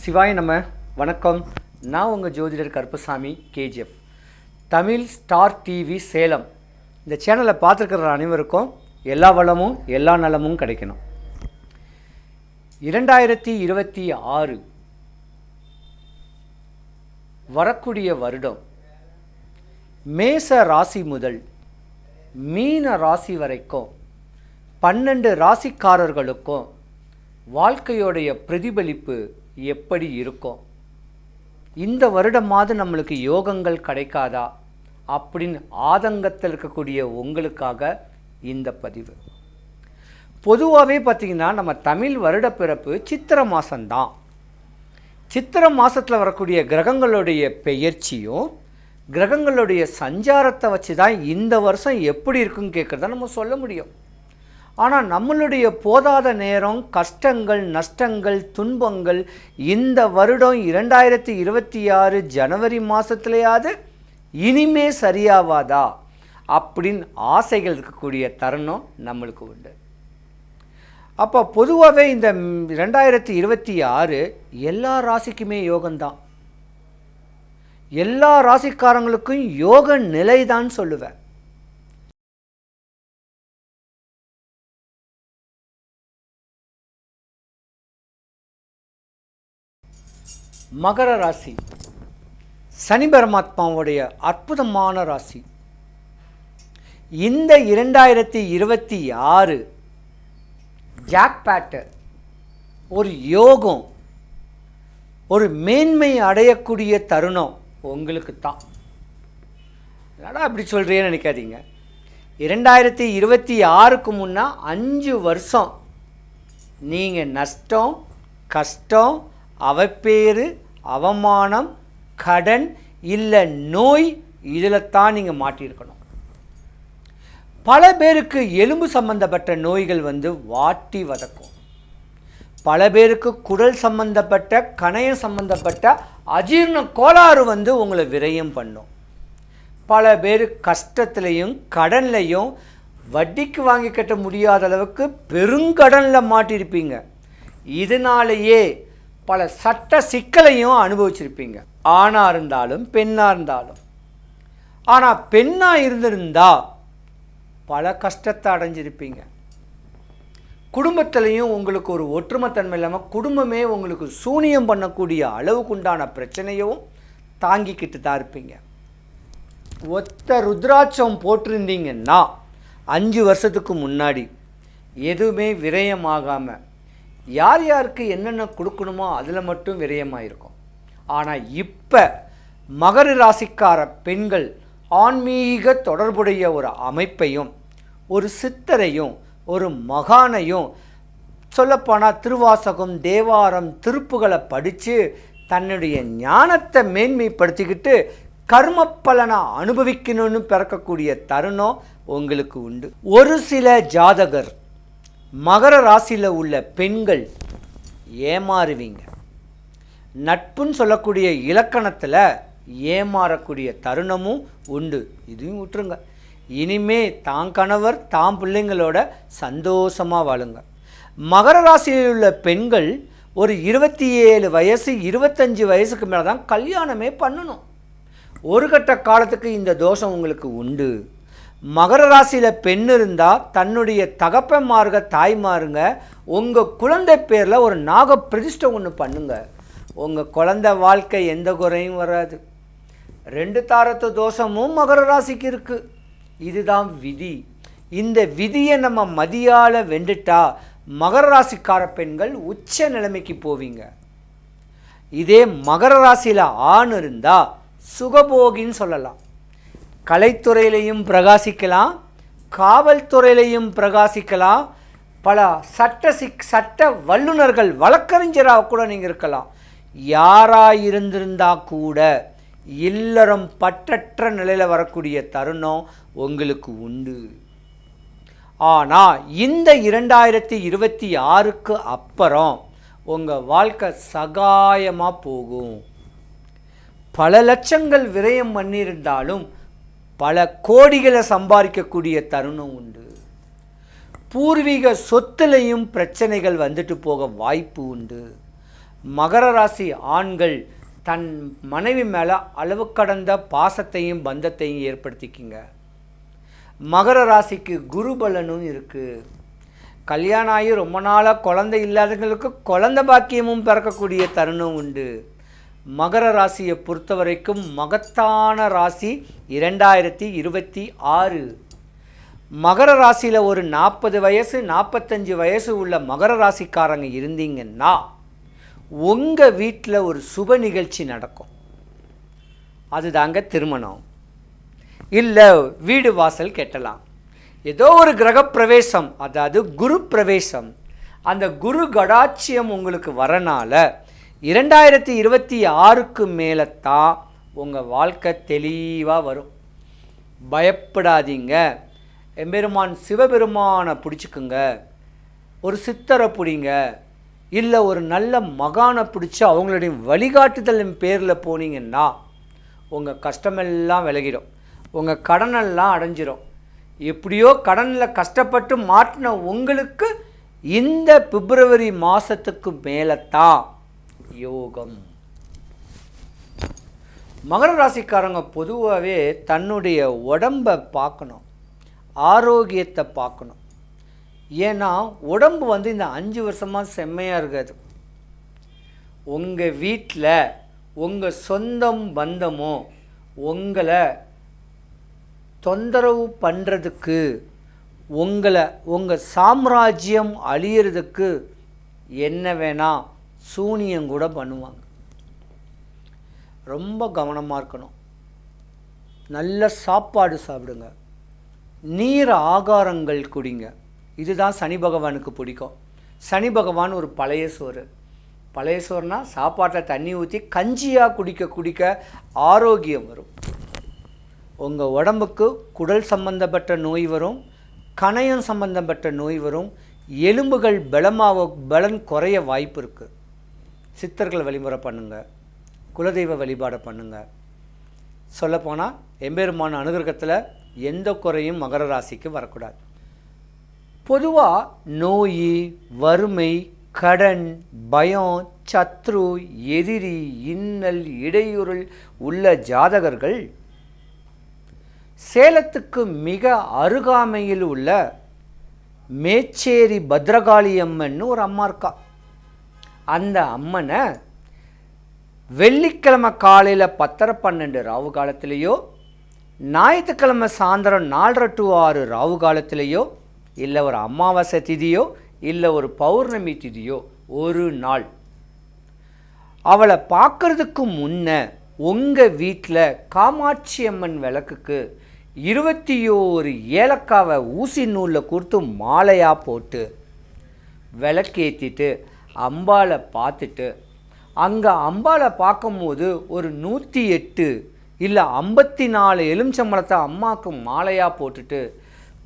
சிவாய் நம்ம வணக்கம். நான் உங்கள் ஜோதிடர் Karuppasamy KGF. Tamil star TV Salem இந்த சேனலை பார்த்துருக்கிற அனைவருக்கும் எல்லா வளமும் எல்லா நலமும் கிடைக்கணும். 2026 வரக்கூடிய வருடம் மேச ராசி முதல் மீன ராசி வரைக்கும் 12 ராசிக்காரர்களுக்கும் வாழ்க்கையோடைய பிரதிபலிப்பு எப்படி இருக்கும், இந்த வருடமாவது நம்மளுக்கு யோகங்கள் கிடைக்காதா அப்படின்னு ஆதங்கத்தில் இருக்கக்கூடிய உங்களுக்காக இந்த பதிவு. பொதுவாகவே பார்த்திங்கன்னா நம்ம தமிழ் வருட பிறப்பு சித்திரை மாதம்தான். சித்திரை மாதத்தில் வரக்கூடிய கிரகங்களுடைய பெயர்ச்சியும் கிரகங்களுடைய சஞ்சாரத்தை வச்சு தான் இந்த வருஷம் எப்படி இருக்குன்னு கேட்குறத நம்ம சொல்ல முடியும். ஆனால் நம்மளுடைய போதாத நேரம், கஷ்டங்கள், நஷ்டங்கள், துன்பங்கள் இந்த வருடம் 2026 ஜனவரி மாதத்துலையாவது இனிமே சரியாவாதா அப்படின்னு ஆசைகள் இருக்கக்கூடிய தருணம் நம்மளுக்கு உண்டு. அப்போ பொதுவாகவே இந்த 2026 எல்லா ராசிக்குமே யோகம்தான். எல்லா ராசிக்காரங்களுக்கும் யோக நிலை தான் சொல்லுவேன். மகர ராசி சனி பரமாத்மாவுடைய அற்புதமான ராசி. இந்த 2026 ஜாக்பாட்டு ஒரு யோகம், ஒரு மேன்மை அடையக்கூடிய தருணம் உங்களுக்கு தான். என்னடா அப்படி சொல்கிறேன்னு நினைக்காதீங்க. 2026க்கு முன்னா 5 வருஷம் நீங்கள் நஷ்டம், கஷ்டம், அவப்பேறு, அவமானம், கடன் இல்லை நோய் இதில் தான் நீங்கள் மாட்டியிருக்கணும். பல பேருக்கு எலும்பு சம்பந்தப்பட்ட நோய்கள் வாட்டி வதக்கும். பல பேருக்கு குடல் சம்பந்தப்பட்ட, கணையம் சம்பந்தப்பட்ட அஜீர்ண கோளாறு உங்களை விரயம் பண்ணும். பல பேர் கஷ்டத்துலையும் கடன்லையும் வட்டிக்கு வாங்கி கட்ட முடியாத அளவுக்கு பெருங்கடனில் மாட்டியிருப்பீங்க. இதனாலேயே பல சட்ட சிக்கலையும் அனுபவிச்சிருப்பீங்க. ஆணாக இருந்தாலும் பெண்ணாக இருந்தாலும். ஆனால் பெண்ணாக இருந்திருந்தா பல கஷ்டத்தை அடைஞ்சிருப்பீங்க. குடும்பத்திலையும் உங்களுக்கு ஒரு ஒற்றுமைத்தன்மை இல்லாமல் குடும்பமே உங்களுக்கு சூனியம் பண்ணக்கூடிய அளவுக்குண்டான பிரச்சனையும் தாங்கிக்கிட்டு தான் இருப்பீங்க. ஒத்த ருத்ராட்சம் போட்டிருந்தீங்கன்னா 5 வருஷத்துக்கு முன்னாடி எதுவுமே விரயமாகாமல் யார் யாருக்கு என்னென்ன கொடுக்கணுமோ அதில் மட்டும் விரயமாயிருக்கும். ஆனால் இப்போ மகர ராசிக்கார பெண்கள் ஆன்மீக தொடர்புடைய ஒரு அமைப்பையும், ஒரு சித்தரையும், ஒரு மகானையும், சொல்லப்போனால் திருவாசகம், தேவாரம், திருப்புகளை படித்து தன்னுடைய ஞானத்தை மேன்மைப்படுத்திக்கிட்டு கர்ம பலனை அனுபவிக்கணும்னு பிறக்கக்கூடிய தருணம் உங்களுக்கு உண்டு. ஒரு சில ஜாதகர் மகர ராசியில் உள்ள பெண்கள் ஏமாறுவீங்க. நட்புன்னு சொல்லக்கூடிய இலக்கணத்தில் ஏமாறக்கூடிய தருணமும் உண்டு. இதையும் விட்டுருங்க. இனிமே தான் கணவர் தாம் பிள்ளைங்களோட சந்தோஷமாக வாழுங்க. மகர ராசியில் உள்ள பெண்கள் ஒரு 27 வயசு 25 வயசுக்கு மேலே தான் கல்யாணமே பண்ணணும். ஒரு கட்ட காலத்துக்கு இந்த தோஷம் உங்களுக்கு உண்டு. மகர ராசியில் பெண் இருந்தால் தன்னுடைய தகப்பன்மார்க தாய்மாருங்க உங்கள் குழந்தை பேரில் ஒரு நாக பிரதிஷ்டை ஒன்று பண்ணுங்க. உங்கள் குழந்தை வாழ்க்கை எந்த குறையும் வராது. 2 தாரத்து தோஷமும் மகர ராசிக்கு இருக்குது. இதுதான் விதி. இந்த விதியை நம்ம மதியால் வெண்டுட்டா மகர ராசிக்கார பெண்கள் உச்ச நிலைமைக்கு போவீங்க. இதே மகர ராசியில் ஆண் இருந்தால் சுகபோகின்னு சொல்லலாம். கலைத்துறையிலையும் பிரகாசிக்கலாம், காவல்துறையிலையும் பிரகாசிக்கலாம், பல சட்ட வல்லுநர்கள், வழக்கறிஞராக கூட நீங்கள் இருக்கலாம். யாராக இருந்திருந்தா கூட இல்லறம் பற்றற்ற நிலையில் வரக்கூடிய தருணம் உங்களுக்கு உண்டு. ஆனால் இந்த 2026க்கு அப்புறம் உங்கள் வாழ்க்கை சகாயமாக போகும். பல லட்சங்கள் விரயம் பண்ணியிருந்தாலும் பல கோடிகளை சம்பாதிக்கக்கூடிய தருணம் உண்டு. பூர்வீக சொத்துலையும் பிரச்சனைகள் வந்துட்டு போக வாய்ப்பு உண்டு. மகர ராசி ஆண்கள் தன் மனைவி மேலே அளவு கடந்த பாசத்தையும் பந்தத்தையும் ஏற்படுத்திக்கிங்க. மகர ராசிக்கு குரு பலனும் இருக்குது. கல்யாணம் ஆகி ரொம்ப நாளாக குழந்தை இல்லாதவங்களுக்கு குழந்தை பாக்கியமும் பிறக்கக்கூடிய தருணம் உண்டு. மகர ராசியை பொறுத்த வரைக்கும் மகத்தான ராசி 2026. மகர ராசியில் ஒரு 40 வயசு 45 வயசு உள்ள மகர ராசிக்காரங்க இருந்தீங்கன்னா உங்கள் வீட்டில் ஒரு சுப நிகழ்ச்சி நடக்கும். அதுதாங்க திருமணம், இல்லை வீடு வாசல் கட்டலாம், ஏதோ ஒரு கிரக பிரவேசம், அதாவது குரு பிரவேசம். அந்த குரு கடாட்சியம் உங்களுக்கு வரனால 2026க்கு மேலே தான் உங்கள் வாழ்க்கை தெளிவாக வரும். பயப்படாதீங்க. எம்பெருமான் சிவபெருமானை பிடிச்சிக்குங்க, ஒரு சித்தரை பிடிங்க, இல்லை ஒரு நல்ல மகானை பிடிச்சி அவங்களுடைய வழிகாட்டுதலின் பேரில் போனீங்கன்னா உங்கள் கஷ்டமெல்லாம் விலகிடும், உங்கள் கடனெல்லாம் அடைஞ்சிடும். எப்படியோ கடனில் கஷ்டப்பட்டு மாட்டின உங்களுக்கு இந்த பிப்ரவரி மாதத்துக்கு மேலே தான் யோகம். மகர ராசிக்காரங்க பொதுவாகவே தன்னுடைய உடம்பை பார்க்கணும், ஆரோக்கியத்தை பார்க்கணும். ஏன்னா உடம்பு இந்த 5 வருஷமாக செம்மையாக இருக்காது. உங்கள் வீட்டில் உங்கள் சொந்தம் பந்தமோ உங்களை தொந்தரவு பண்ணுறதுக்கு, உங்கள் சாம்ராஜ்யம் அழியிறதுக்கு என்ன வேணால் சூனியம் கூட பண்ணுவாங்க. ரொம்ப கவனமாக இருக்கணும். நல்ல சாப்பாடு சாப்பிடுங்க, நீர் ஆகாரங்கள் குடிங்க. இதுதான் சனி பகவானுக்கு பிடிக்கும். சனி பகவான் ஒரு பழைய சோறு. பழைய சோறுனா சாப்பாட்டில் தண்ணி ஊற்றி கஞ்சியாக குடிக்க ஆரோக்கியம் வரும். உங்கள் உடம்புக்கு குடல் சம்பந்தப்பட்ட நோய் வரும், கணையம் சம்பந்தப்பட்ட நோய் வரும், எலும்புகள் பலன் குறைய வாய்ப்பு இருக்குது. சித்தர்கள் வழிமுறை பண்ணுங்கள், குலதெய்வ வழிபாடு பண்ணுங்கள். சொல்லப்போனால் எம்பெருமான அனுகிரகத்தில் எந்த குறையும் மகர ராசிக்கு வரக்கூடாது. பொதுவாக நோய், வறுமை, கடன், பயம், சத்ரு, எதிரி, இன்னல், இடையூறல் உள்ள ஜாதகர்கள் சேலத்துக்கு மிக அருகாமையில் உள்ள மேச்சேரி பத்ரகாளி அம்மன் ஒரு அம்மா இருக்கா. அந்த அம்மனை வெள்ளிக்கிழமை காலையில் 10:12 ராவு காலத்திலேயோ, ஞாயிற்றுக்கிழமை சாயந்தரம் 4:30 to 6 ராவு காலத்திலேயோ, இல்லை ஒரு அமாவாசை திதியோ, இல்லை ஒரு பௌர்ணமி திதியோ ஒரு நாள் அவளை பார்க்கறதுக்கு முன்ன உங்கள் வீட்டில் காமாட்சி அம்மன் விளக்குக்கு 21 ஏலக்காவை ஊசி நூலில் கொடுத்து மாலையாக போட்டு விளக்கேற்றிட்டு அம்பாளை பார்த்துட்டு, அங்கே அம்பாளை பார்க்கும்போது ஒரு 108 இல்லை 54 எலுமிச்சம்பழத்தை அம்மாவுக்கு மாலையாக போட்டுட்டு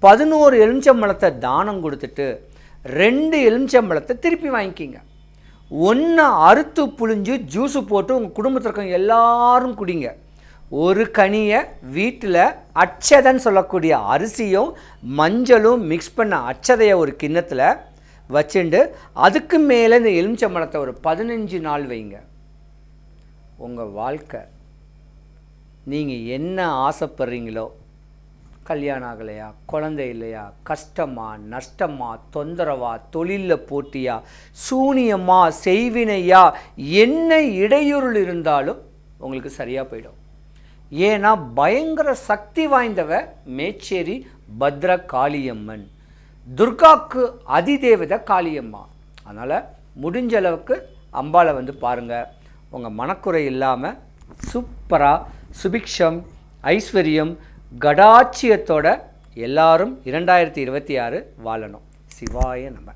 11 எலுமிச்சம்பழத்தை தானம் கொடுத்துட்டு 2 எலுமிச்சம்பழத்தை திருப்பி வாங்கிக்கிங்க. 1 அறுத்து புழிஞ்சு ஜூஸு போட்டு உங்கள் குடும்பத்திற்கு எல்லாரும் குடிங்க. ஒரு கனியை வீட்டில் அச்சதைன்னு சொல்லக்கூடிய அரிசியும் மஞ்சளும் மிக்ஸ் பண்ண அச்சதையை ஒரு கிண்ணத்தில் வச்சுண்டு அதுக்கு மேலே இந்த எலுமிச்சம்பழத்தை ஒரு 15 நாள் வைங்க. உங்கள் வாழ்க்கை நீங்கள் என்ன ஆசைப்படுறீங்களோ, கல்யாணம் ஆகலையா, குழந்தை இல்லையா, கஷ்டமா, நஷ்டமா, தொந்தரவா, தொழிலில் போட்டியா, சூனியமா, செய்வினையா, என்ன இடையூறுள் இருந்தாலும் உங்களுக்கு சரியாக போயிடும். ஏன்னா பயங்கர சக்தி வாய்ந்தவ மேச்சேரி பத்ர காளியம்மன், துர்காக்கு அதிதேவதை காளியம்மா. அதனால் முடிஞ்ச அளவுக்கு அம்பாளை பாருங்கள். உங்கள் மனக்குறை இல்லாமல் சூப்பராக சுபிக்ஷம், ஐஸ்வர்யம், கடாட்சியத்தோட எல்லாரும் 2026 வாழணும். சிவாய நம.